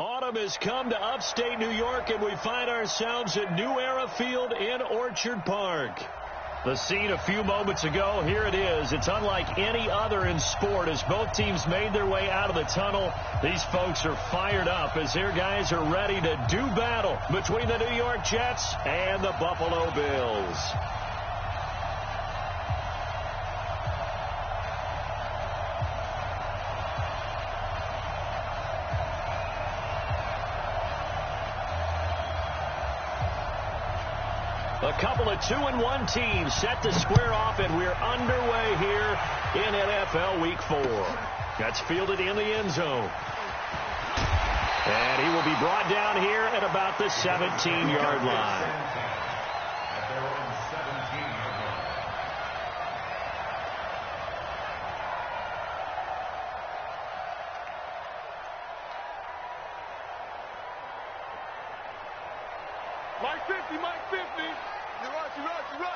Autumn has come to upstate New York, and we find ourselves at New Era Field in Orchard Park. The scene a few moments ago, here it is. It's unlike any other in sport as both teams made their way out of the tunnel. These folks are fired up as their guys are ready to do battle between the New York Jets and the Buffalo Bills. A couple of 2-1 teams set to square off, and we're underway here in NFL Week 4. That's fielded in the end zone. And he will be brought down here at about the 17-yard line. Mike 50, Mike 50. You run.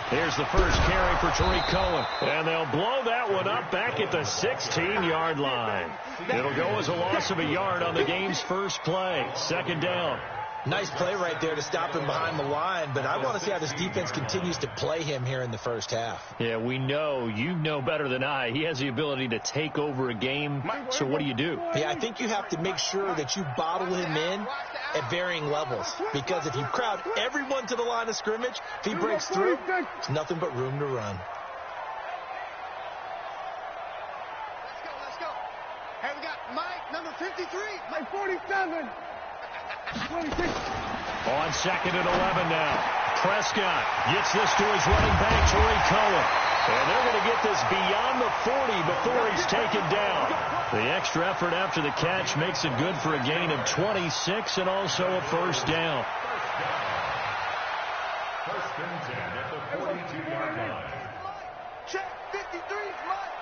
Here's the first carry for Tariq Cohen. And they'll blow that one up back at the 16-yard line. It'll go as a loss of a yard on the game's first play. Second down. Nice play right there to stop him behind the line, but I want to see how this defense continues to play him here in the first half. Yeah, we know. You know better than I. He has the ability to take over a game. So what do you do? Yeah, I think you have to make sure that you bottle him in at varying levels, because if you crowd everyone to the line of scrimmage, if he breaks through, it's nothing but room to run. Let's go. Hey, we got Mike, number 53. Mike 47. 26. On second and 11 now. Prescott gets this to his running back, Tariq Cohen. And they're going to get this beyond the 40 before he's taken down. The extra effort after the catch makes it good for a gain of 26 and also a first down. First and 10 at the 42-yard line. Check 53, Mike.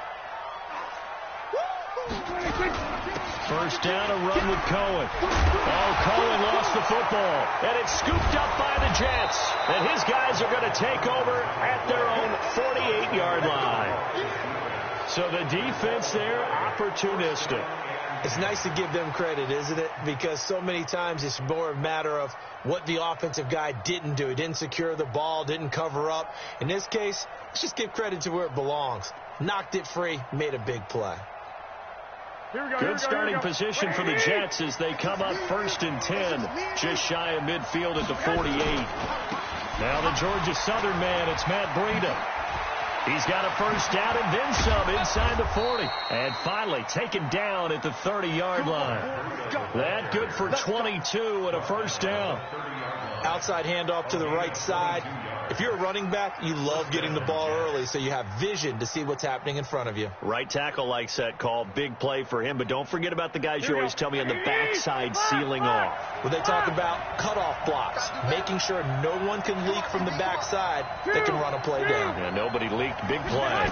First down, a run with Cohen. Oh, Cohen lost the football. And it's scooped up by the Jets. And his guys are going to take over at their own 48-yard line. So the defense there, opportunistic. It's nice to give them credit, isn't it? Because so many times it's more a matter of what the offensive guy didn't do. He didn't secure the ball, didn't cover up. In this case, let's just give credit to where it belongs. Knocked it free, made a big play. Good starting position for the Jets as they come up first and 10, just shy of midfield at the 48. Now the Georgia Southern man, it's Matt Breida. He's got a first down and then some inside the 40. And finally taken down at the 30-yard line. That good for 22 and a first down. Outside handoff to the right side. If you're a running back, you love getting the ball early so you have vision to see what's happening in front of you. Right tackle likes that call. Big play for him. But don't forget about the guys you always tell me on the backside sealing off. When they talk about cutoff blocks, making sure no one can leak from the backside, they can run a play down. Yeah, nobody leaked. Big play.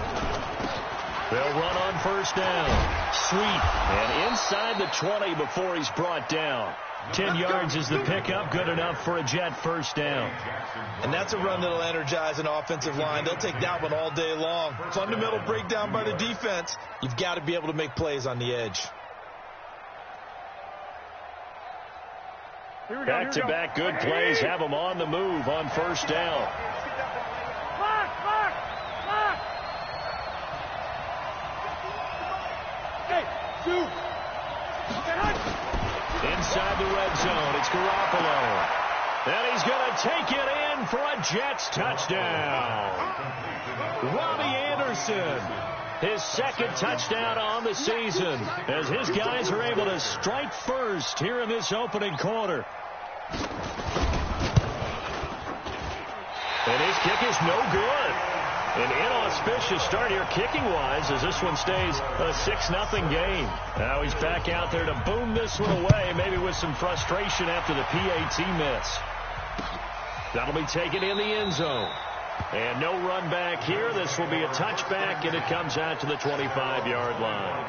They'll run on first down. Sweep. And inside the 20 before he's brought down. 10 yards is the pickup. Good enough for a Jet first down. And that's a run that'll energize an offensive line. They'll take that one all day long. Fundamental breakdown by the defense. You've got to be able to make plays on the edge. Back-to-back good plays have them on the move on first down. Inside the red zone, it's Garoppolo. And he's going to take it in for a Jets touchdown. Robbie Anderson, his second touchdown on the season, as his guys are able to strike first here in this opening quarter. And his kick is no good. An inauspicious start here kicking-wise as this one stays a 6-0 game. Now he's back out there to boom this one away, maybe with some frustration after the PAT miss. That'll be taken in the end zone. And no run back here. This will be a touchback, and it comes out to the 25-yard line.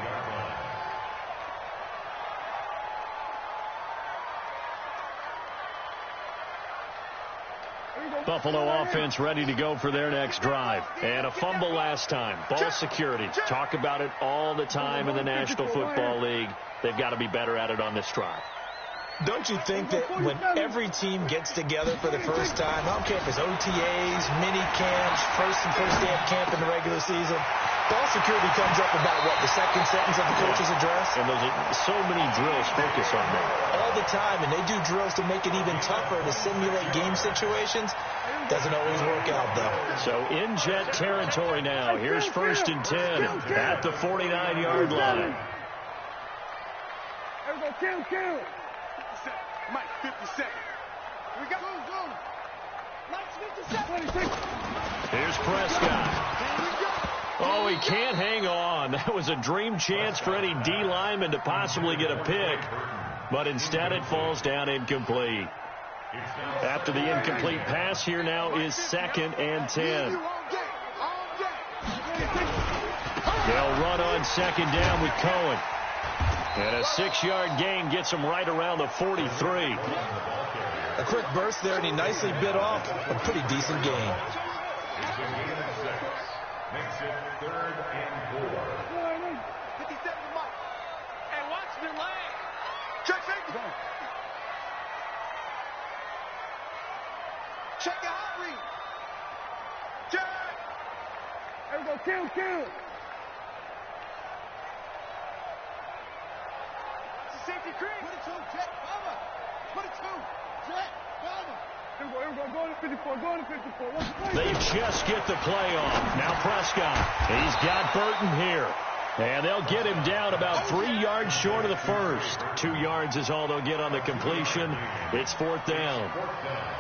Buffalo offense ready to go for their next drive. And a fumble last time. Ball security. Talk about it all the time in the National Football League. They've got to be better at it on this drive. Don't you think that when every team gets together for the first time, I don't care if it's OTAs, mini camps, first day of camp in the regular season, ball security comes up about, what, the second sentence of the coach's address? And so many drills focus on that. All the time, and they do drills to make it even tougher to simulate game situations. Doesn't always work out, though. So in Jet territory now. Here's 1st and 10 at the 49-yard line. There we go, kill. Mike, 50 seconds. Here we go. Go. Mike's 50 seconds. Here's Prescott. Oh, he can't hang on. That was a dream chance for any D lineman to possibly get a pick. But instead it falls down incomplete. After the incomplete pass, here now is 2nd and 10. They'll run on 2nd down with Cohen. And a 6-yard gain gets him right around the 43. A quick burst there, and he nicely bit off a pretty decent gain. Makes it 3rd and 4. 57 Mike. And watch the lane. Check safety. Check the hot read. Check. There we go. Kill. Safety cream. Put it to Jet. Bomber. Put it to Jet. Bomber. Here we go. Go to 54. Go to 54. They just get the play off. Now Prescott. He's got Burton here. And they'll get him down about 3 yards short of the first. 2 yards is all they'll get on the completion. It's 4th down.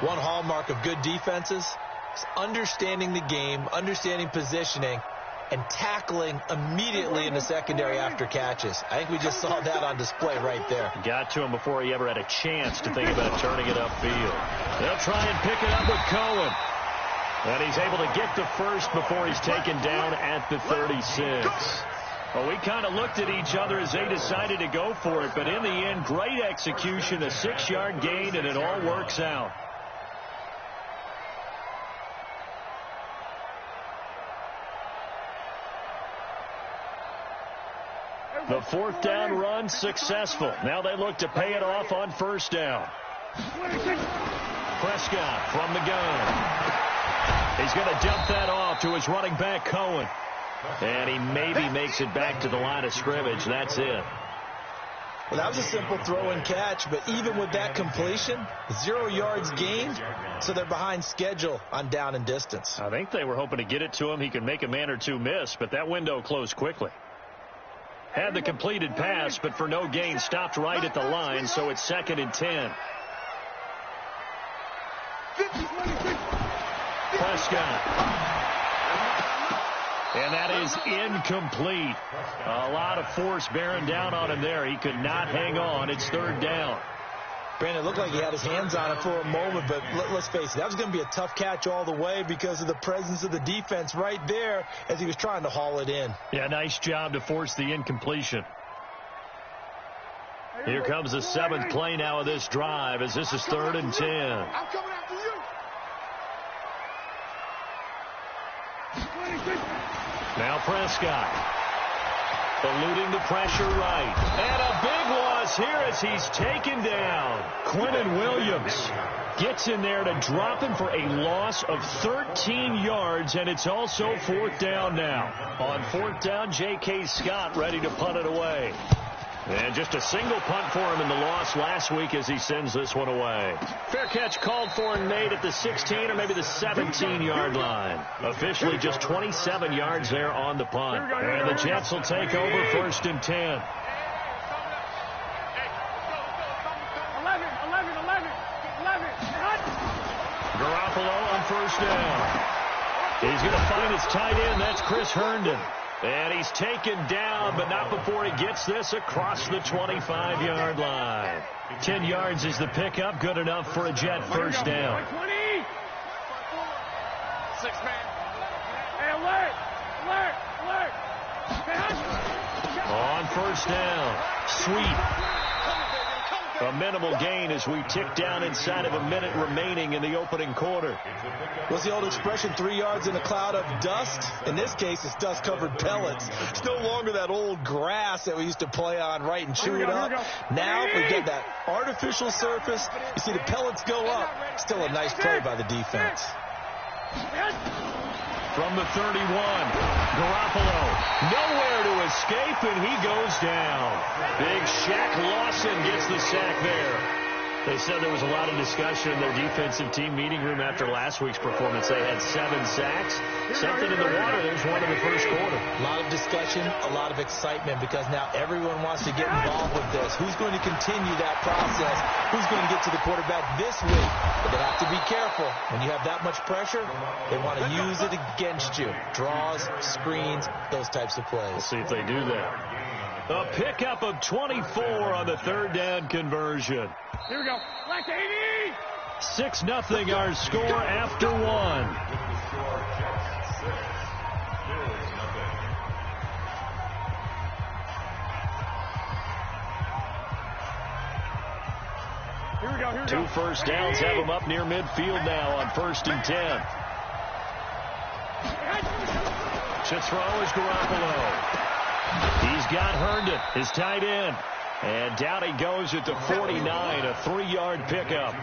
One hallmark of good defenses is understanding the game, understanding positioning, and tackling immediately in the secondary after catches. I think we just saw that on display right there. Got to him before he ever had a chance to think about turning it upfield. They'll try and pick it up with Cohen. And he's able to get the first before he's taken down at the 36. Well, we kind of looked at each other as they decided to go for it. But in the end, great execution, a 6-yard gain, and it all works out. The 4th down run successful. Now they look to pay it off on 1st down. Prescott from the gun. He's going to dump that off to his running back, Cohen. And he maybe makes it back to the line of scrimmage. That's it. Well, that was a simple throw and catch, but even with that completion, 0 yards gained, so they're behind schedule on down and distance. I think they were hoping to get it to him. He could make a man or two miss, but that window closed quickly. Had the completed pass, but for no gain, stopped right at the line, so it's 2nd and 10. Prescott. And that is incomplete. A lot of force bearing down on him there. He could not hang on. It's 3rd down. Brandon, it looked like he had his hands on it for a moment, but let's face it, that was going to be a tough catch all the way because of the presence of the defense right there as he was trying to haul it in. Yeah, nice job to force the incompletion. Here comes the 7th play now of this drive as this is 3rd and 10. I'm coming after you. Now Prescott. Eluding the pressure right. And a big loss here as he's taken down. Quinnen Williams gets in there to drop him for a loss of 13 yards, and it's also 4th down now. On 4th down, J.K. Scott ready to punt it away. And just a single punt for him in the loss last week as he sends this one away. Fair catch called for and made at the 16 or maybe the 17-yard line. Officially just 27 yards there on the punt. And the Jets will take over 1st and 10. 11. Garoppolo on 1st down. He's going to find his tight end. That's Chris Herndon. And he's taken down, but not before he gets this across the 25-yard line. 10 yards is the pickup. Good enough for a Jet 1st down. 20. 6 man. Hey, alert. On 1st down. Sweep. A minimal gain as we tick down inside of a minute remaining in the opening quarter. What's the old expression, 3 yards in a cloud of dust? In this case, it's dust-covered pellets. It's no longer that old grass that we used to play on, right, and chew it up. Now we get that artificial surface. You see the pellets go up. Still a nice play by the defense. From the 31, Garoppolo, nowhere to escape, and he goes down. Big Shaq Lawson gets the sack there. They said there was a lot of discussion in their defensive team meeting room after last week's performance. They had 7 sacks. Something in the water. There's one in the first quarter. A lot of discussion, a lot of excitement, because now everyone wants to get involved with this. Who's going to continue that process? Who's going to get to the quarterback this week? But they have to be careful. When you have that much pressure, they want to use it against you. Draws, screens, those types of plays. We'll see if they do that. A pickup of 24 on the third down conversion. Here we go. Black 80! 6-0 our score after 1. Here we go. Here we go. 2 first downs have them up near midfield now on 1st and 10. To throw is Garoppolo. He's got Herndon, his tight end. And down he goes at the 49, a 3-yard pickup.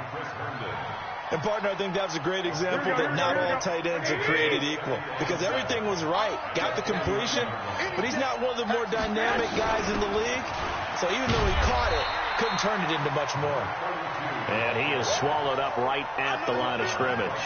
And, partner, I think that's a great example that not all tight ends are created equal, because everything was right. Got the completion, but he's not one of the more dynamic guys in the league. So even though he caught it, couldn't turn it into much more. And he is swallowed up right at the line of scrimmage.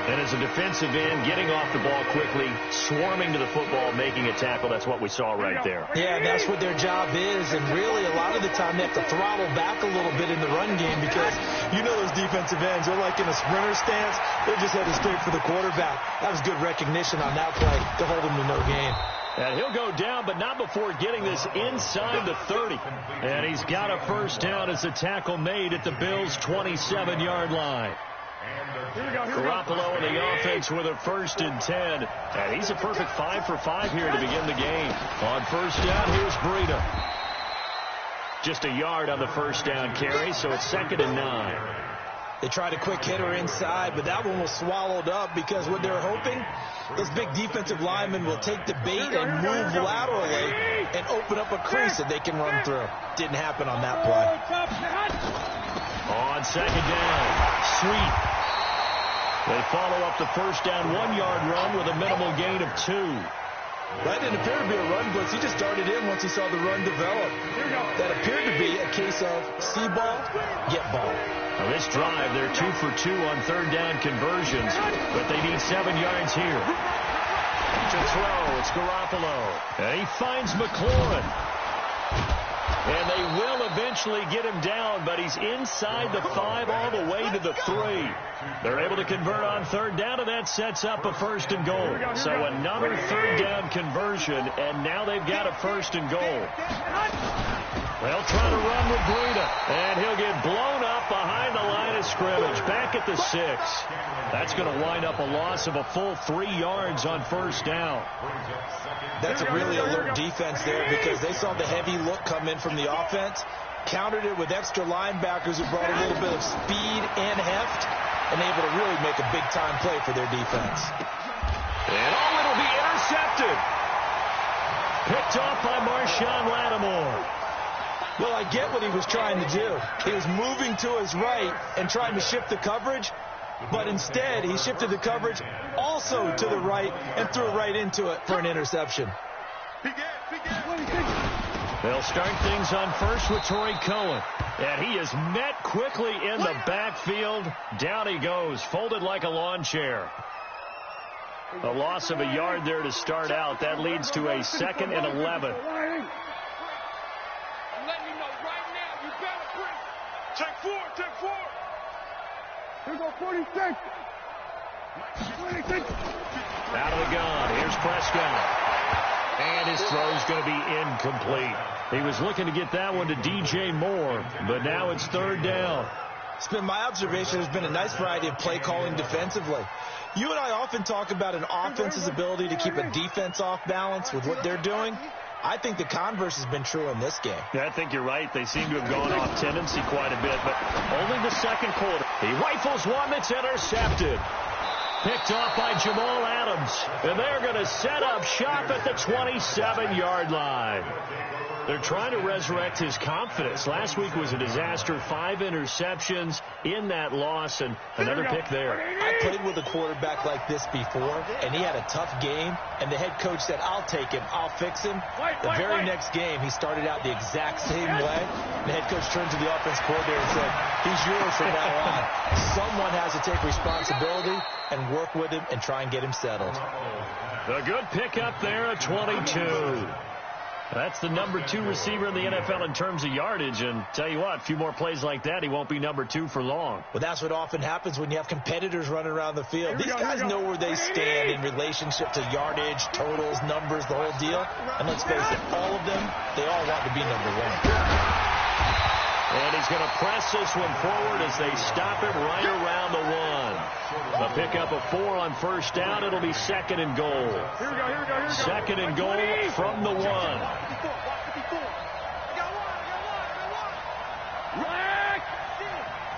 And as a defensive end, getting off the ball quickly, swarming to the football, making a tackle, that's what we saw right there. Yeah, that's what their job is. And really, a lot of the time, they have to throttle back a little bit in the run game, because you know those defensive ends, they're like in a sprinter stance. They're just headed straight for the quarterback. That was good recognition on that play to hold him to no gain. And he'll go down, but not before getting this inside the 30. And he's got a first down as the tackle made at the Bills' 27-yard line. Garoppolo in the offense with a 1st and 10. And he's a perfect 5 for 5 here to begin the game. On first down, here's Breida. Just a yard on the first down carry, so it's 2nd and 9. They tried a quick hitter inside, but that one was swallowed up, because what they're hoping, those big defensive linemen will take the bait and move laterally and open up a crease that they can run through. Didn't happen on that play. On 2nd down, Sweet. They follow up the first down 1-yard run with a minimal gain of 2. That didn't appear to be a run blitz. He just darted in once he saw the run develop. That appeared to be a case of see ball, get ball. Now this drive, they're 2 for 2 on 3rd down conversions, but they need 7 yards here. To throw, it's Garoppolo. And he finds McLaurin. And they will eventually get him down, but he's inside the 5 all the way to the 3. They're able to convert on 3rd down, and that sets up a 1st and goal. So another 3rd down conversion, and now they've got a 1st and goal. They'll try to run with Breida, and he'll get blown up behind the line of scrimmage, back at the 6. That's going to wind up a loss of a full 3 yards on 1st down. That's a really alert defense there, because they saw the heavy look come in from the offense, countered it with extra linebackers who brought a little bit of speed and heft, and able to really make a big-time play for their defense. And it'll be intercepted. Picked off by Marshawn Lattimore. Well, I get what he was trying to do. He was moving to his right and trying to shift the coverage, but instead he shifted the coverage also to the right and threw right into it for an interception. They'll start things on first with Torrey Cohen. And he is met quickly in the backfield. Down he goes, folded like a lawn chair. A loss of a yard there to start out. That leads to a 2nd and 11. Take 4. Here go 46. 26. Out of the gun. Here's Prescott. And his throw's going to be incomplete. He was looking to get that one to DJ Moore, but now it's 3rd down. It's been my observation there's been a nice variety of play calling defensively. You and I often talk about an offense's ability to keep a defense off balance with what they're doing. I think the converse has been true in this game. Yeah, I think you're right. They seem to have gone off tendency quite a bit, but only the second quarter. He rifles one that's intercepted. Picked off by Jamal Adams. And they're going to set up shop at the 27-yard line. They're trying to resurrect his confidence. Last week was a disaster. 5 interceptions in that loss, and another pick there. I played with a quarterback like this before, and he had a tough game, and the head coach said, I'll take him, I'll fix him. The very next game, he started out the exact same way. The head coach turned to the offense coordinator and said, he's yours from now on. Someone has to take responsibility and work with him and try and get him settled. A good pickup there at 22. That's the number 2 receiver in the NFL in terms of yardage. And tell you what, a few more plays like that, he won't be number 2 for long. Well, that's what often happens when you have competitors running around the field. These guys know where they stand in relationship to yardage, totals, numbers, the whole deal. And let's face it, all of them, they all want to be number 1. And he's going to press this one forward as they stop him right around the 1. A pickup of 4 on first down. It'll be second and goal. Here we go. Second and goal from the 1.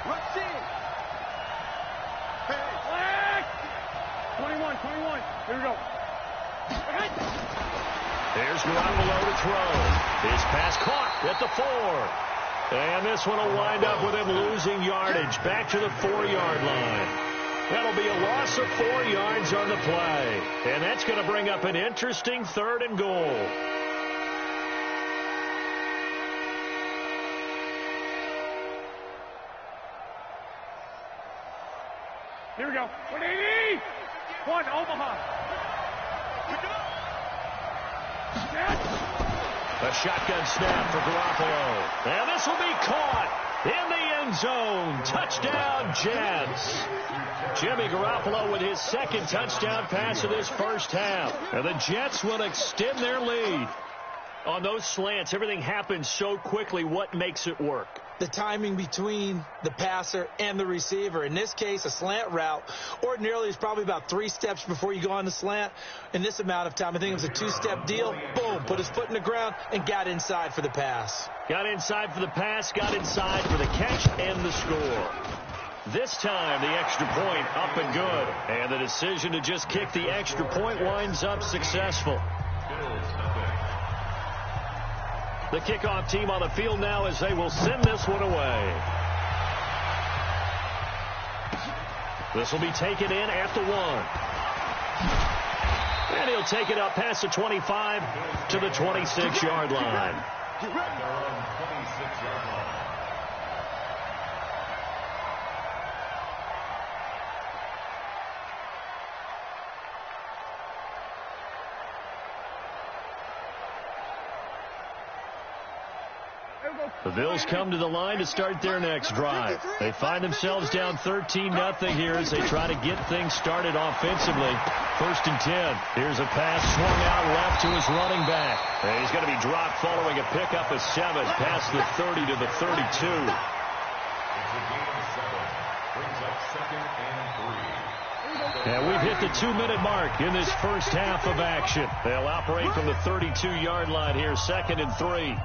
Rush in. Hey, flag. 21. Here we go. There's Garoppolo to throw. His pass caught at the 4. And this one will wind up with him losing yardage back to the 4-yard line. That'll be a loss of 4 yards on the play. And that's going to bring up an interesting 3rd and goal. Here we go. 180. 1 Omaha. A shotgun snap for Garoppolo. And this will be caught in the end zone. Touchdown, Jets. Jimmy Garoppolo with his second touchdown pass of this first half. And the Jets will extend their lead. On those slants, everything happens so quickly. What makes it work? The timing between the passer and the receiver. In this case, a slant route ordinarily is probably about 3 steps before you go on the slant. In this amount of time, I think it was a 2-step deal. Boom, put his foot in the ground and got inside for the pass. Got inside for the pass, got inside for the catch and the score. This time, the extra point up and good. And the decision to just kick the extra point winds up successful. The kickoff team on the field now as they will send this one away. This will be taken in at the 1. And he'll take it up past the 25 to the 26-yard line. The Bills come to the line to start their next drive. They find themselves down 13-0 here as they try to get things started offensively. 1st and 10. Here's a pass swung out left to his running back. And he's going to be dropped following a pickup of 7 past the 30 to the 32. And we've hit the 2-minute mark in this first half of action. They'll operate from the 32-yard line here, 2nd and 3.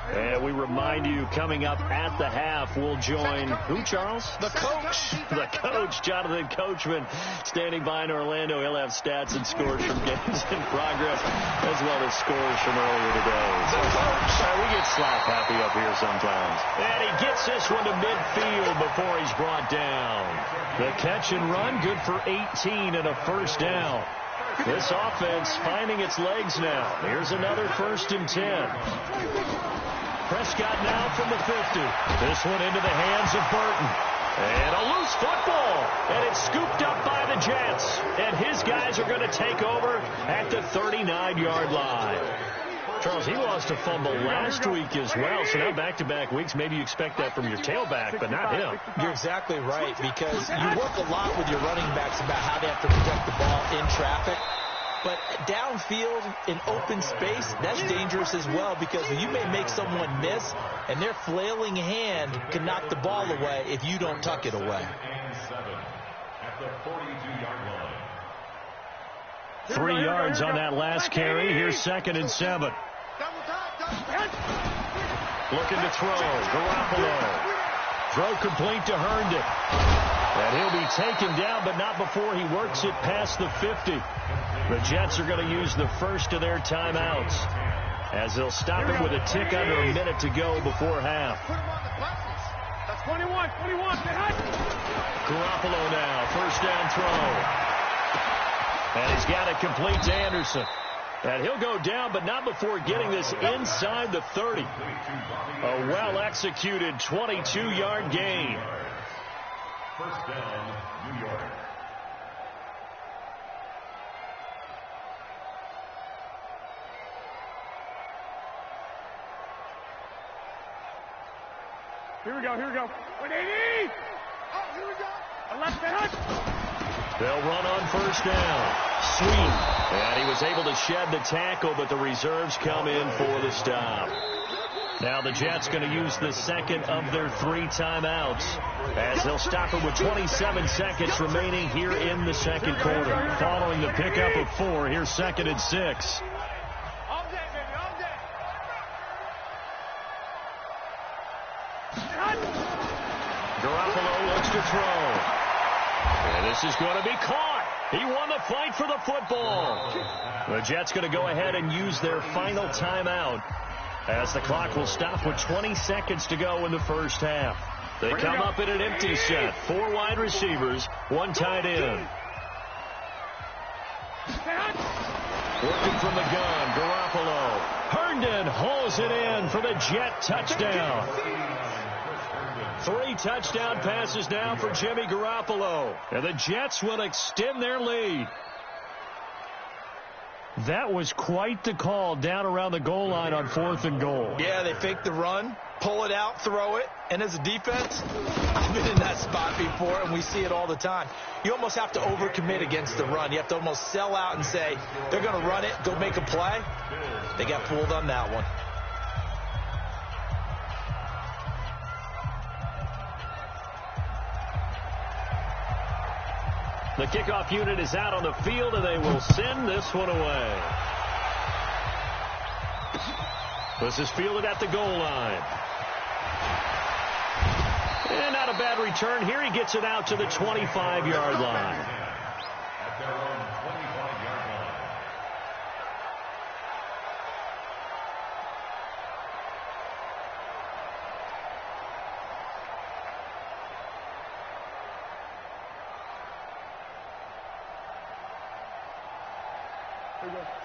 And we remind you, coming up at the half, we'll join who, Charles? The coach. The coach, Jonathan Coachman, standing by in Orlando. He'll have stats and scores from games in progress, as well as scores from earlier today. So, we get slap happy up here sometimes. And he gets this one to midfield before he's brought down. The catch and run, good for 18 and a first down. This offense finding its legs now. Here's another 1st and 10. Prescott now from the 50. This one into the hands of Burton. And a loose football. And it's scooped up by the Jets. And his guys are going to take over at the 39-yard line. Charles, he lost a fumble last week as well. So now back-to-back weeks, maybe you expect that from your tailback, but not him. You're exactly right, because you work a lot with your running backs about how they have to protect the ball in traffic. But downfield in open space, that's dangerous as well, because you may make someone miss, and their flailing hand can knock the ball away if you don't tuck it away. And 7 at the 42-yard line. 3 yards on that last carry. Here's 2nd and 7. Looking to throw. Garoppolo. Throw complete to Herndon. And he'll be taken down, but not before he works it past the 50. The Jets are going to use the first of their timeouts, as they'll stop it with a tick under a minute to go before half. That's 21. Garoppolo now. First down throw. And he's got it complete to Anderson. And he'll go down, but not before getting this inside the 30. A well-executed 22-yard gain. First down, New York. Here we go. 180. Oh, here we go. A left hand. They'll run on first down. Sweet. And he was able to shed the tackle, but the reserves come in for the stop. Now the Jets going to use the second of their 3 timeouts, as they'll stop it with 27 seconds remaining here in the second quarter. Following the pickup of 4, here's 2nd and 6. All day, baby, all day. Garoppolo looks to throw. And this is going to be caught. He won the fight for the football. The Jets going to go ahead and use their final timeout, as the clock will stop with 20 seconds to go in the first half. They come up in an empty set. 4 wide receivers, 1 tight end. Working from the gun, Garoppolo. Herndon hauls it in for the Jet touchdown. 3 touchdown passes now for Jimmy Garoppolo. And the Jets will extend their lead. That was quite the call down around the goal line on 4th and goal. Yeah, they fake the run, pull it out, throw it. And as a defense, I've been in that spot before, and we see it all the time. You almost have to overcommit against the run. You have to almost sell out and say, they're going to run it, go make a play. They got fooled on that one. The kickoff unit is out on the field, and they will send this one away. This is fielded at the goal line. And not a bad return. Here he gets it out to the 25-yard line. At their own 25-yard line.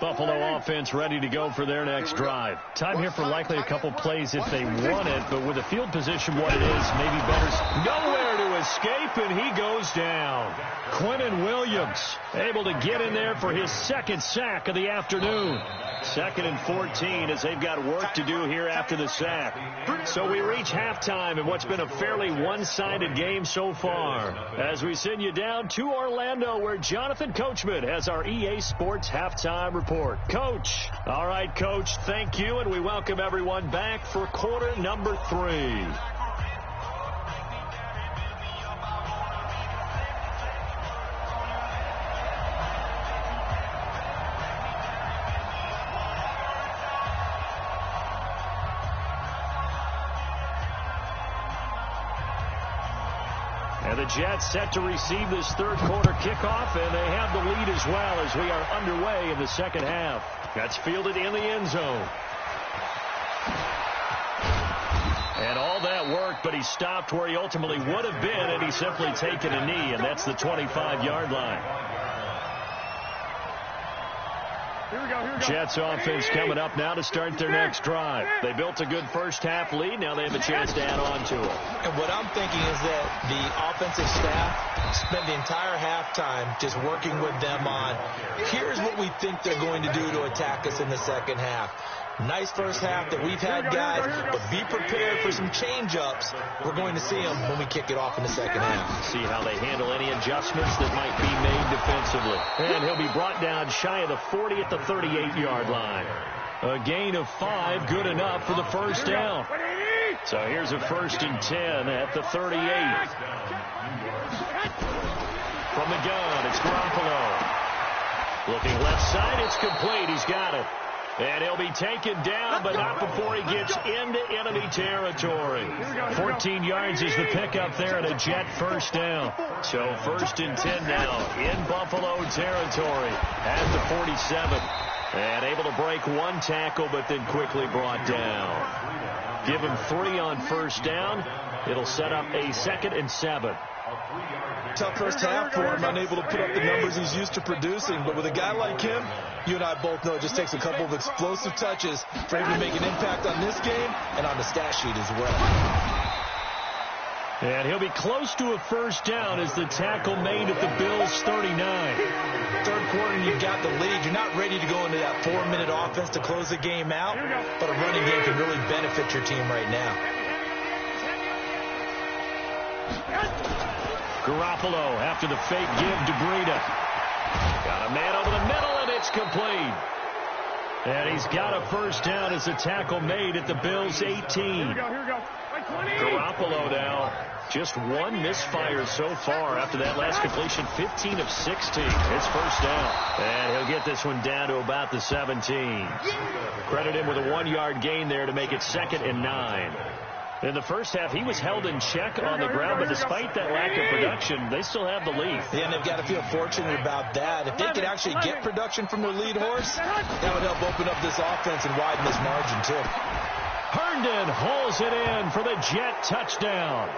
Buffalo offense ready to go for their next drive. Time here for likely a couple plays if they want it, but with the field position what it is, maybe better. Nowhere to escape, and he goes down. Quentin Williams able to get in there for his 2nd sack of the afternoon. 2nd and 14 as they've got work to do here after the sack. So we reach halftime in what's been a fairly one-sided game so far, as we send you down to Orlando, where Jonathan Coachman has our EA Sports halftime report. Coach. All right, Coach, thank you, and we welcome everyone back for quarter number 3. And the Jets set to receive this 3rd quarter kickoff, and they have the lead as well as we are underway in the second half. That's fielded in the end zone. And all that work, but he stopped where he ultimately would have been, and he's simply taken a knee, and that's the 25-yard line. Here we go. Jets offense coming up now to start their next drive. They built a good first half lead. Now they have a chance to add on to it. And what I'm thinking is that the offensive staff spend the entire halftime just working with them on, here's what we think they're going to do to attack us in the second half. Nice first half that we've had, guys, but be prepared for some change-ups. We're going to see them when we kick it off in the second half. See how they handle any adjustments that might be made defensively. And he'll be brought down shy of the 40 at the 38-yard line. A gain of 5, good enough for the first down. So here's a 1st and 10 at the 38. From the gun, it's Garoppolo. Looking left side, it's complete. He's got it. And he'll be taken down, but not before he gets into enemy territory. 14 yards is the pickup there and a Jet first down. So 1st and 10 now in Buffalo territory at the 47. And able to break one tackle, but then quickly brought down. Give him 3 on first down. It'll set up a 2nd and 7. Tough first half for him, unable to put up the numbers he's used to producing. But with a guy like him, you and I both know it just takes a couple of explosive touches for him to make an impact on this game and on the stat sheet as well. And he'll be close to a first down as the tackle made at the Bills' 39. Third quarter, you've got the lead. You're not ready to go into that 4-minute offense to close the game out, but a running game can really benefit your team right now. Garoppolo after the fake give to Breida. Got a man over the middle, and it's complete. And he's got a first down as the tackle made at the Bills' 18. Here we go. Garoppolo now, just 1 misfire so far after that last completion, 15 of 16. It's first down. And he'll get this one down to about the 17. Credit him with a 1-yard gain there to make it 2nd and 9. In the first half, he was held in check on the ground, but despite that lack of production, they still have the lead. Yeah, and they've got to feel fortunate about that. If they could actually get production from their lead horse, that would help open up this offense and widen this margin, too. Herndon hauls it in for the Jet touchdown.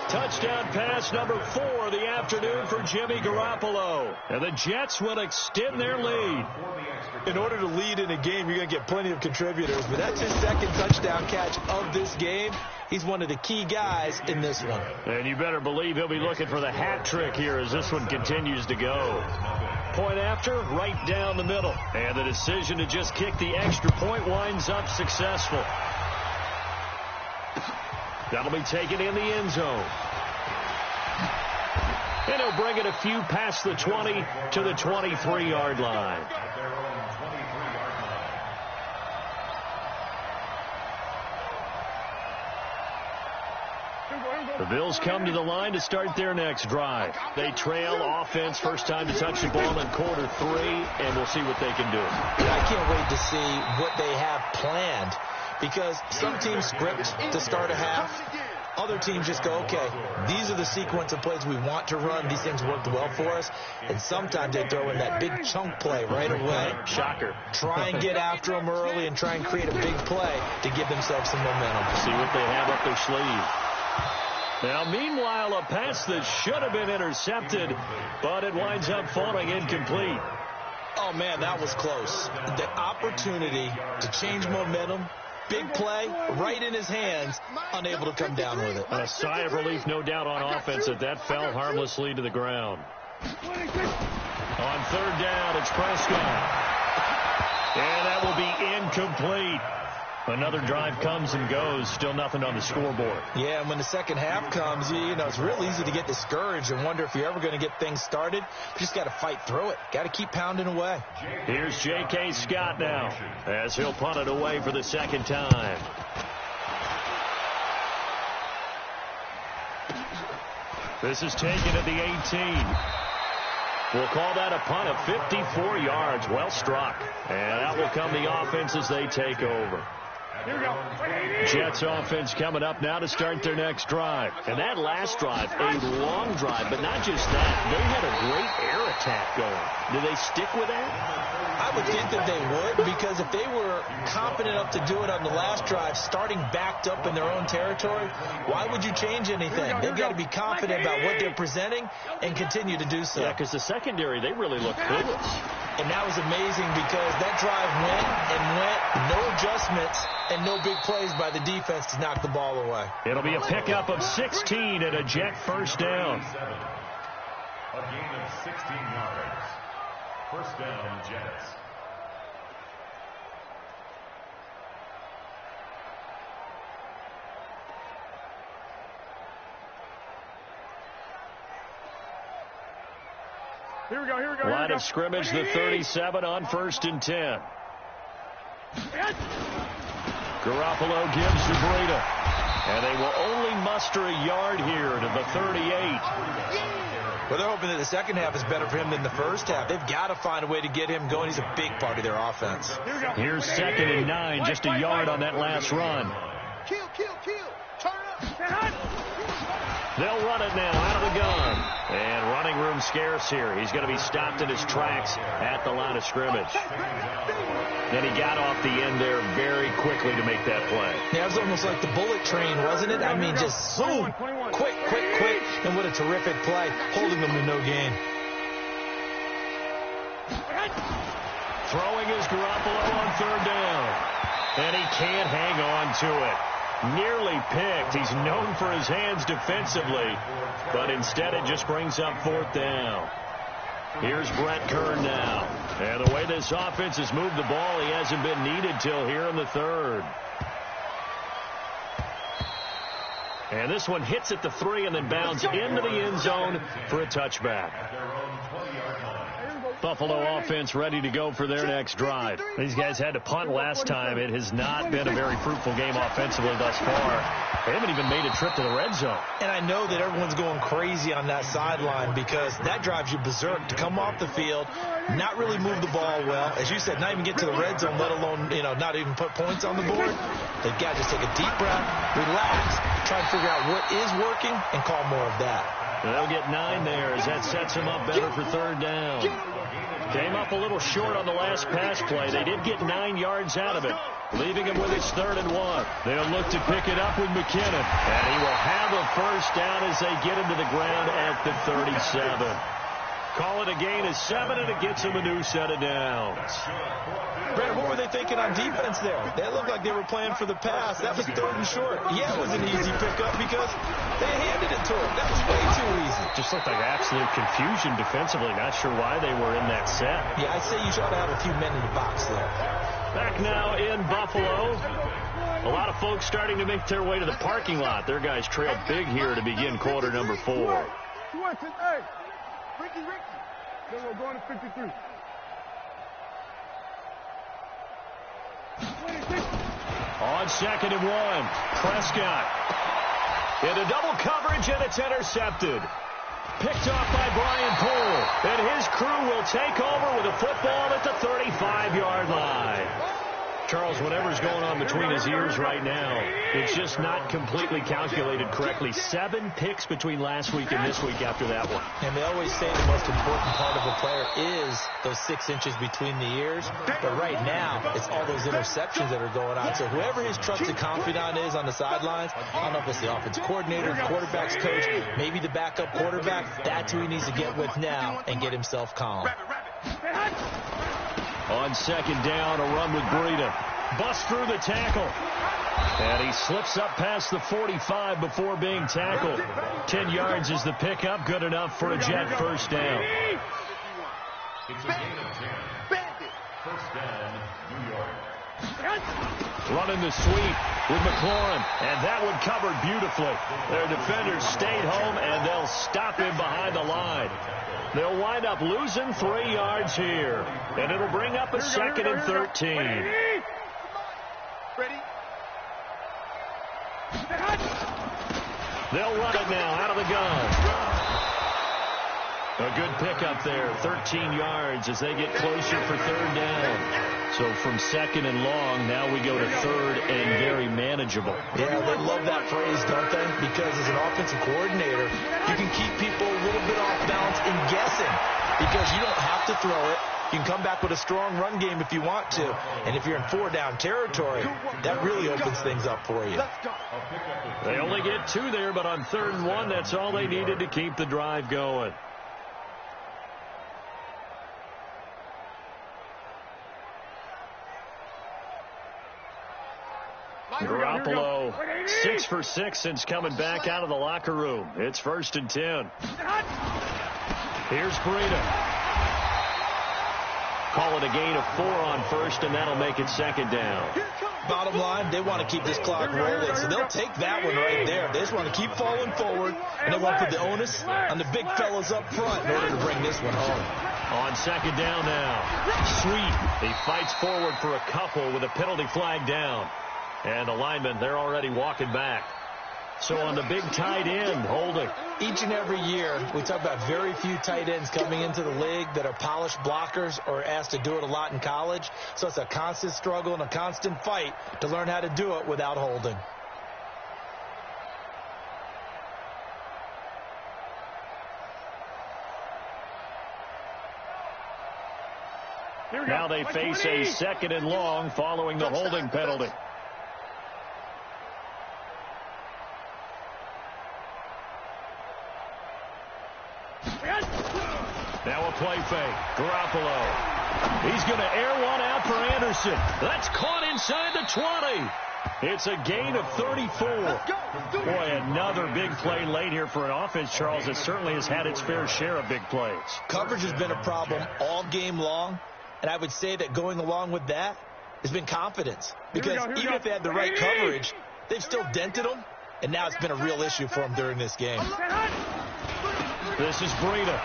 Touchdown pass number 4 of the afternoon for Jimmy Garoppolo. And the Jets will extend their lead. In order to lead in a game, you're going to get plenty of contributors. But that's his 2nd touchdown catch of this game. He's one of the key guys in this one. And you better believe he'll be looking for the hat trick here as this one continues to go. Point after, right down the middle. And the decision to just kick the extra point winds up successful. That'll be taken in the end zone. And he'll bring it a few past the 20 to the 23-yard line. The Bills come to the line to start their next drive. They trail offense, first time to touch the ball in quarter 3, and we'll see what they can do. I can't wait to see what they have planned, because some teams script to start a half. Other teams just go, okay, these are the sequence of plays we want to run. These things worked well for us. And sometimes they throw in that big chunk play right away. Shocker. Try and get after them early and try and create a big play to give themselves some momentum. See what they have up their sleeve. Now, meanwhile, a pass that should have been intercepted, but it winds up falling incomplete. Oh, man, that was close. The opportunity to change momentum, big play, right in his hands, unable to come down with it. A sigh of relief, no doubt, on offense that fell harmlessly to the ground. On 3rd down, it's Prescott. And that will be incomplete. Another drive comes and goes. Still nothing on the scoreboard. Yeah, and when the second half comes, you know, it's real easy to get discouraged and wonder if you're ever going to get things started. You just got to fight through it. Got to keep pounding away. Here's J.K. Scott now as he'll punt it away for the 2nd time. This is taken at the 18. We'll call that a punt of 54 yards. Well struck. And out will come the offense as they take over. Here we go. Jets offense coming up now to start their next drive. And that last drive, a long drive, but not just that. They had a great air attack going. Do they stick with that? I would think that they would, because if they were confident enough to do it on the last drive, starting backed up in their own territory, why would you change anything? They've got to be confident about what they're presenting and continue to do so. Yeah, because the secondary, they really look clueless. And that was amazing because that drive went and went, no adjustments, and no big plays by the defense to knock the ball away. It'll be a pickup of 16 and a Jet first down. A gain of 16 yards. First down, Jets. Line of scrimmage, the 37 on 1st and 10. Garoppolo gives to Breida. And they will only muster a yard here to the 38. Well, they're hoping that the second half is better for him than the first half. They've got to find a way to get him going. He's a big part of their offense. Here's 2nd and 9, just a yard on that last run. Kill. Turn up. They'll run it now out of the gun. And running room scarce here. He's going to be stopped in his tracks at the line of scrimmage. Then he got off the end there very quickly to make that play. Yeah, it was almost like the bullet train, wasn't it? I mean, just boom, quick. And what a terrific play, holding them to no gain. Throwing is Garoppolo on 3rd down. And he can't hang on to it. Nearly picked. He's known for his hands defensively, but instead it just brings up 4th down. Here's Brett Kern now. And the way this offense has moved the ball, he hasn't been needed till here in the 3rd. And this one hits at the 3 and then bounds into the end zone for a touchback. Buffalo offense ready to go for their next drive. These guys had to punt last time. It has not been a very fruitful game offensively thus far. They haven't even made a trip to the red zone. And I know that everyone's going crazy on that sideline because that drives you berserk to come off the field, not really move the ball well. As you said, not even get to the red zone, let alone, not even put points on the board. They've got to just take a deep breath, relax, try and figure out what is working, and call more of that. They'll get 9 there as that sets them up better for 3rd down. Came up a little short on the last pass play. They did get 9 yards out of it, leaving him with his 3rd and 1. They'll look to pick it up with McKinnon, and he will have a 1st down as they get him to the ground at the 37. Call it a gain of 7, and it gets him a new set of downs. Brandon, what were they thinking on defense there? They looked like they were playing for the pass. That was 3rd and short. Yeah, it was an easy pickup because they handed it to him. That was way too easy. Just looked like absolute confusion defensively. Not sure why they were in that set. Yeah, I'd say you ought to have a few men in the box there. Back now in Buffalo. A lot of folks starting to make their way to the parking lot. Their guys trailed big here to begin quarter number 4. Ricky. Then we're going to 53. On 2nd and 1, Prescott. Into double coverage, and it's intercepted. Picked off by Brian Poole. And his crew will take over with a football at the 35-yard line. Charles, whatever's going on between his ears right now, it's just not completely calculated correctly. 7 picks between last week and this week after that one. And they always say the most important part of a player is those 6 inches between the ears. But right now, it's all those interceptions that are going on. So whoever his trusted confidant is on the sidelines, I don't know if it's the offensive coordinator, quarterback's coach, maybe the backup quarterback, that's who he needs to get with now and get himself calm. On 2nd down, a run with Breida. Bust through the tackle. And he slips up past the 45 before being tackled. 10 yards is the pickup. Good enough for a Jet 1st down. It's a gain of 10. 1st down, New York. Running the sweep with McLaurin. And that one covered beautifully. Their defenders stayed home, and they'll stop him behind the line. They'll wind up losing 3 yards here. And it'll bring up a 2nd and 13. Ready? They'll run it now out of the gun. A good pickup there, 13 yards as they get closer for 3rd down. So from 2nd and long, now we go to 3rd and very manageable. Yeah, they love that phrase, don't they? Because as an offensive coordinator, you can keep people a little bit off balance in guessing because you don't have to throw it. You can come back with a strong run game if you want to. And if you're in 4-down territory, that really opens things up for you. They only get 2 there, but on 3rd and 1, that's all they needed to keep the drive going. Garoppolo, 6 for 6 since coming back out of the locker room. It's 1st and 10. Here's Breida. Call it a gain of 4 on 1st, and that'll make it 2nd down. Bottom line, they want to keep this clock rolling, so they'll take that one right there. They just want to keep falling forward, and they want to put the onus on the big fellas up front in order to bring this one home. On second down now. Sweet. He fights forward for a couple with a penalty flag down. And the linemen, they're already walking back. So on the big tight end, holding. Each and every year, we talk about very few tight ends coming into the league that are polished blockers or asked to do it a lot in college. So it's a constant struggle and a constant fight to learn how to do it without holding. Now they face a second and long following the holding penalty. Now a play fake. Garoppolo. He's going to air one out for Anderson. That's caught inside the 20. It's a gain of 34. Boy, another big play late here for an offense, Charles, that certainly has had its fair share of big plays. Coverage has been a problem all game long, and I would say that going along with that has been confidence. Because even if they had the right coverage, they've still dented them, and now it's been a real issue for them during this game. This is Breida.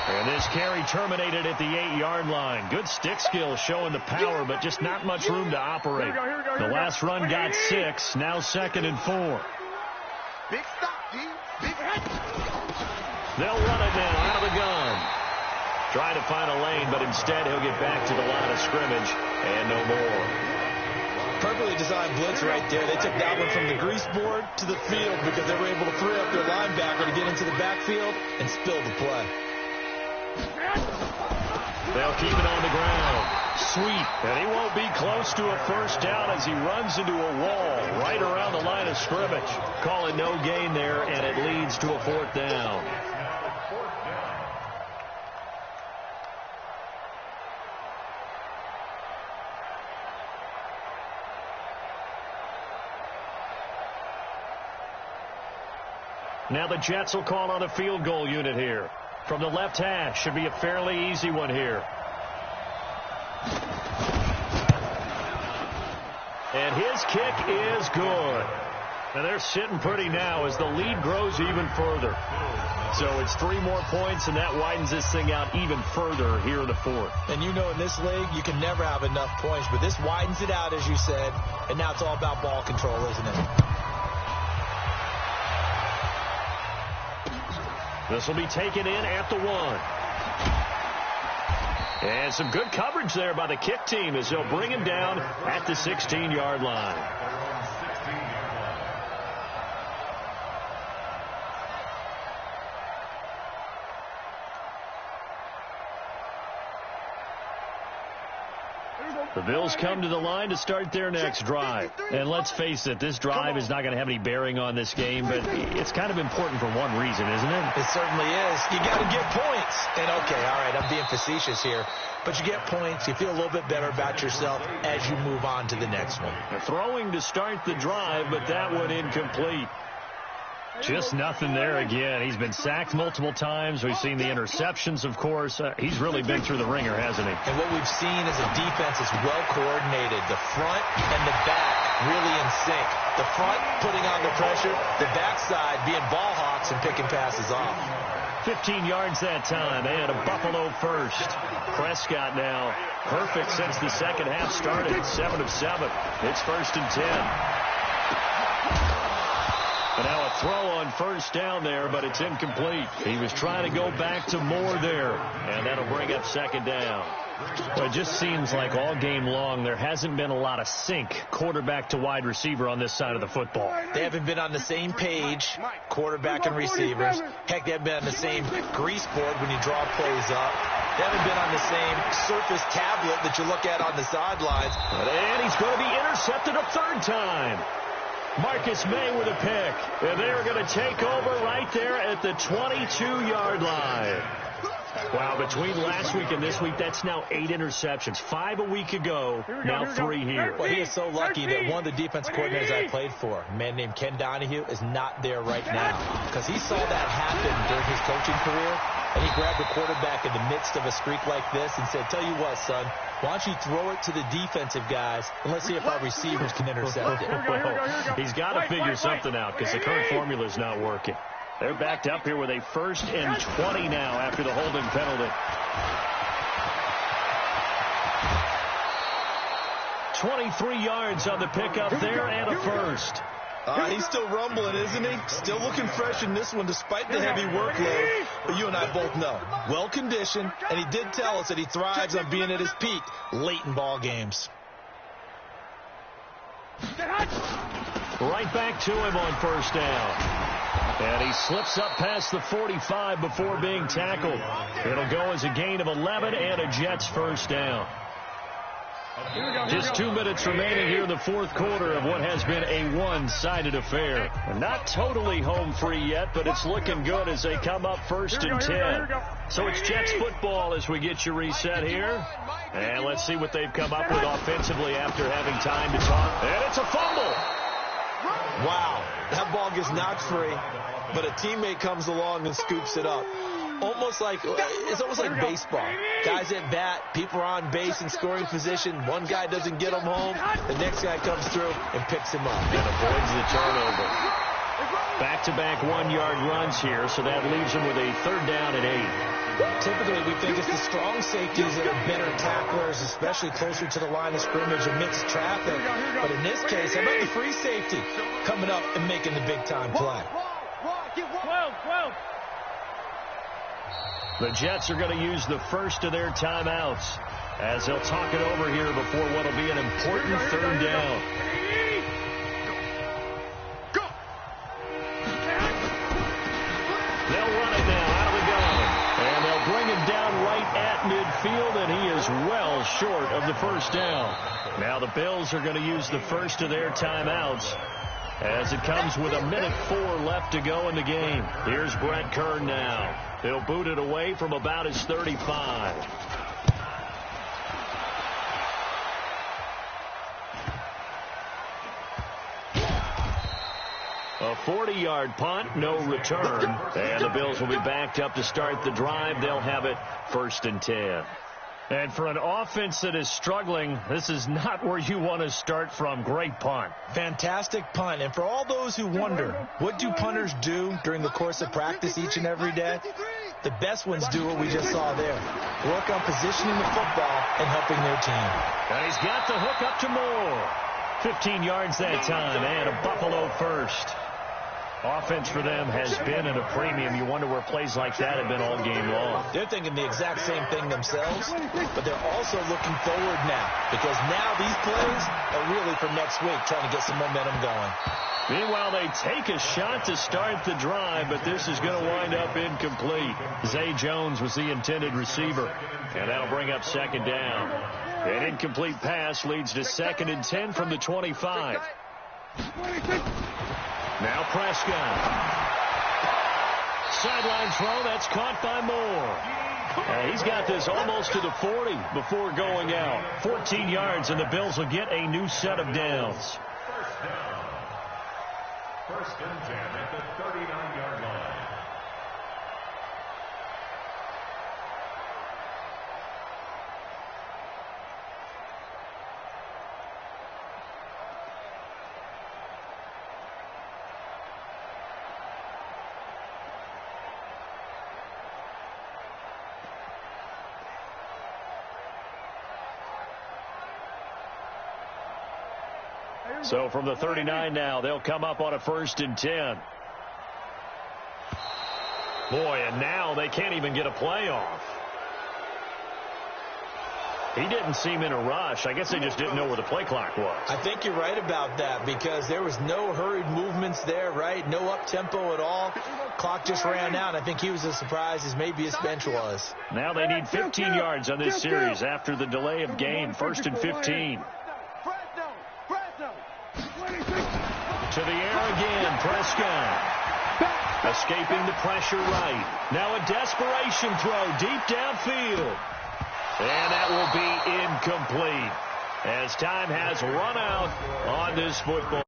And this carry terminated at the 8-yard line. Good stick skill showing the power, but just not much room to operate. The last run got 6, now 2nd and 4. Big stop, D. Big hit. They'll run it now out of the gun. Trying to find a lane, but instead he'll get back to the line of scrimmage and no more. Perfectly designed blitz right there. They took that one from the grease board to the field because they were able to free up their linebacker to get into the backfield and spill the play. They'll keep it on the ground. Sweet. And he won't be close to a first down as he runs into a wall right around the line of scrimmage. Call it no gain there, and it leads to a 4th down. Now the Jets will call on a field goal unit here. From the left hash, should be a fairly easy one here. And his kick is good. And they're sitting pretty now as the lead grows even further. So it's 3 more points, and that widens this thing out even further here in the 4th. And you know in this league, you can never have enough points, but this widens it out, as you said, and now it's all about ball control, isn't it? This will be taken in at the 1. And some good coverage there by the kick team as they'll bring him down at the 16-yard line. The Bills come to the line to start their next drive. And let's face it, this drive is not going to have any bearing on this game, but it's kind of important for one reason, isn't it? It certainly is. You got to get points. And, okay, all right, I'm being facetious here. But you get points, you feel a little bit better about yourself as you move on to the next one. Throwing to start the drive, but that one incomplete. Just nothing there again. He's been sacked multiple times. We've seen the interceptions, of course. He's really been through the ringer, hasn't he? And what we've seen is a defense is well coordinated. The front and the back really in sync. The front putting on the pressure, the backside being ball hawks and picking passes off. 15 yards that time, and a Buffalo first. Prescott now perfect since the second half started. 7 of 7. It's 1st and 10. And now a throw on first down there, but it's incomplete. He was trying to go back to Moore there, and that'll bring up 2nd down. Well, it just seems like all game long there hasn't been a lot of sync quarterback to wide receiver on this side of the football. They haven't been on the same page, quarterback and receivers. Heck, they haven't been on the same grease board when you draw plays up. They haven't been on the same surface tablet that you look at on the sidelines. And he's going to be intercepted a 3rd time. Marcus May with a pick. And they're going to take over right there at the 22-yard line. Wow, between last week and this week, that's now 8 interceptions. 5 a week ago, now 3 here. Well, he is so lucky that one of the defense coordinators I played for, a man named Ken Donahue, is not there right now. Because he saw that happen during his coaching career, and he grabbed the quarterback in the midst of a streak like this and said, tell you what, son, why don't you throw it to the defensive guys, and let's see if our receivers can intercept it. Well, he's got to figure something out because the current formula is not working. They're backed up here with a 1st and 20 now after the holding penalty. 23 yards on the pickup there and a first. He's still rumbling, isn't he? Still looking fresh in this one despite the heavy workload. But you and I both know, well-conditioned, and he did tell us that he thrives on being at his peak late in ball games. Right back to him on 1st down. And he slips up past the 45 before being tackled. It'll go as a gain of 11 and a Jets 1st down. Just 2 minutes remaining here in the 4th quarter of what has been a one-sided affair. Not totally home free yet, but it's looking good as they come up 1st and 10. So it's Jets football as we get you reset here. And let's see what they've come up with offensively after having time to talk. And it's a fumble. Wow, that ball gets knocked free, but a teammate comes along and scoops it up. It's almost like baseball. Guys at bat, people are on base in scoring position. One guy doesn't get him home. The next guy comes through and picks him up. And avoids the turnover. Back-to-back 1-yard runs here, so that leaves him with a 3rd down and 8. Typically, we think it's the strong safeties that are better tacklers, especially closer to the line of scrimmage amidst traffic. But in this case, how about the free safety coming up and making the big-time play? 12. The Jets are going to use the first of their timeouts as they'll talk it over here before what will be an important 3rd down. They'll run it now out of the gun. And they'll bring him down right at midfield, and he is well short of the 1st down. Now the Bills are going to use the first of their timeouts as it comes with 1:04 left to go in the game. Here's Brett Kern now. He'll boot it away from about his 35. A 40-yard punt, no return. And the Bills will be backed up to start the drive. They'll have it 1st and 10. And for an offense that is struggling, this is not where you want to start from. Great punt. Fantastic punt. And for all those who wonder, what do punters do during the course of practice each and every day? The best ones do what we just saw there. Work on positioning the football and helping their team. And he's got the hook up to Moore. 15 yards that time and a Buffalo first. Offense for them has been at a premium. You wonder where plays like that have been all game long. They're thinking the exact same thing themselves, but they're also looking forward now because now these plays are really for next week, trying to get some momentum going. Meanwhile, they take a shot to start the drive, but this is going to wind up incomplete. Zay Jones was the intended receiver, and that'll bring up 2nd down. An incomplete pass leads to 2nd and 10 from the 25. Now Prescott. Sideline throw, that's caught by Moore. He's got this almost to the 40 before going out. 14 yards, and the Bills will get a new set of downs. 1st and 10 at the 39-yard line. So from the 39 now, they'll come up on a 1st and 10. Boy, and now they can't even get a play off. He didn't seem in a rush. I guess they just didn't know where the play clock was. I think you're right about that because there was no hurried movements there, right? No up-tempo at all. Clock just ran out. I think he was as surprised as maybe his bench was. Now they need 15 yards on this series after the delay of game. 1st and 15. To the air again, Prescott. Escaping the pressure right. Now a desperation throw deep downfield. And that will be incomplete as time has run out on this football.